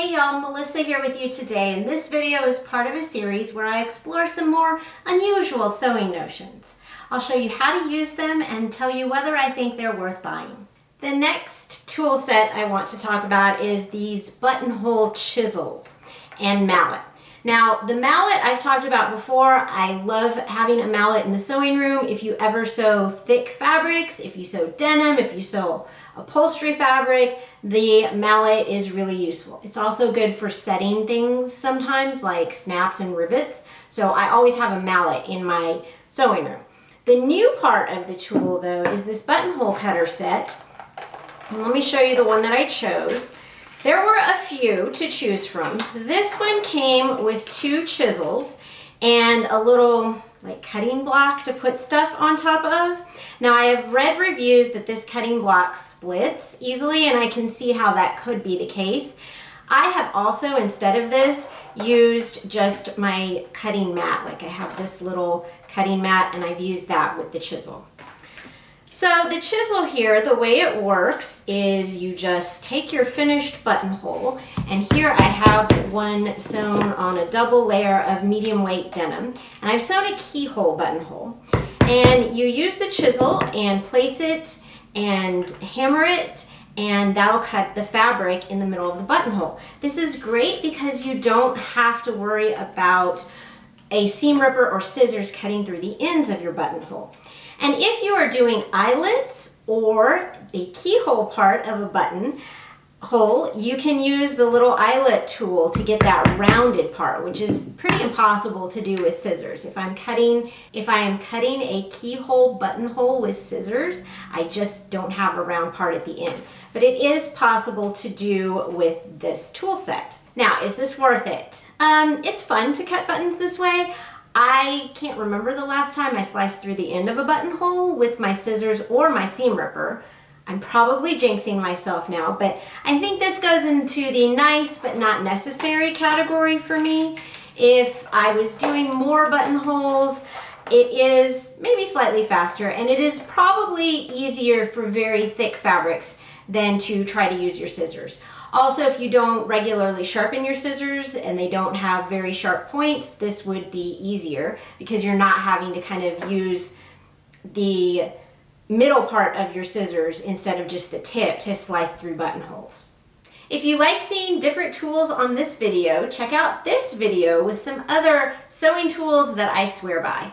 Hey y'all, Melissa here with you today, and this video is part of a series where I explore some more unusual sewing notions. I'll show you how to use them and tell you whether I think they're worth buying. The next tool set I want to talk about is these buttonhole chisels and mallet. Now, the mallet I've talked about before. I love having a mallet in the sewing room. If you ever sew thick fabrics, if you sew denim, if you sew upholstery fabric, the mallet is really useful. It's also good for setting things sometimes, like snaps and rivets. So I always have a mallet in my sewing room. The new part of the tool, though, is this buttonhole cutter set. And let me show you the one that I chose. There were a few to choose from. This one came with 2 chisels and a little cutting block to put stuff on top of. Now, I have read reviews that this cutting block splits easily, and I can see how that could be the case. I have also, instead of this, used just my cutting mat. I have this little cutting mat, and I've used that with the chisel. So the chisel here, the way it works is you just take your finished buttonhole, and here I have one sewn on a double layer of medium weight denim, and I've sewn a keyhole buttonhole. And you use the chisel and place it and hammer it, and that'll cut the fabric in the middle of the buttonhole. This is great because you don't have to worry about a seam ripper or scissors cutting through the ends of your buttonhole. And if you are doing eyelets or the keyhole part of a buttonhole, you can use the little eyelet tool to get that rounded part, which is pretty impossible to do with scissors. If I am cutting a keyhole buttonhole with scissors, I just don't have a round part at the end. But it is possible to do with this tool set. Now, is this worth it? It's fun to cut buttons this way. I can't remember the last time I sliced through the end of a buttonhole with my scissors or my seam ripper. I'm probably jinxing myself now, but I think this goes into the nice but not necessary category for me. If I was doing more buttonholes, it is maybe slightly faster, and it is probably easier for very thick fabrics than to try to use your scissors. Also, if you don't regularly sharpen your scissors and they don't have very sharp points, this would be easier because you're not having to kind of use the middle part of your scissors instead of just the tip to slice through buttonholes. If you like seeing different tools on this video, check out this video with some other sewing tools that I swear by.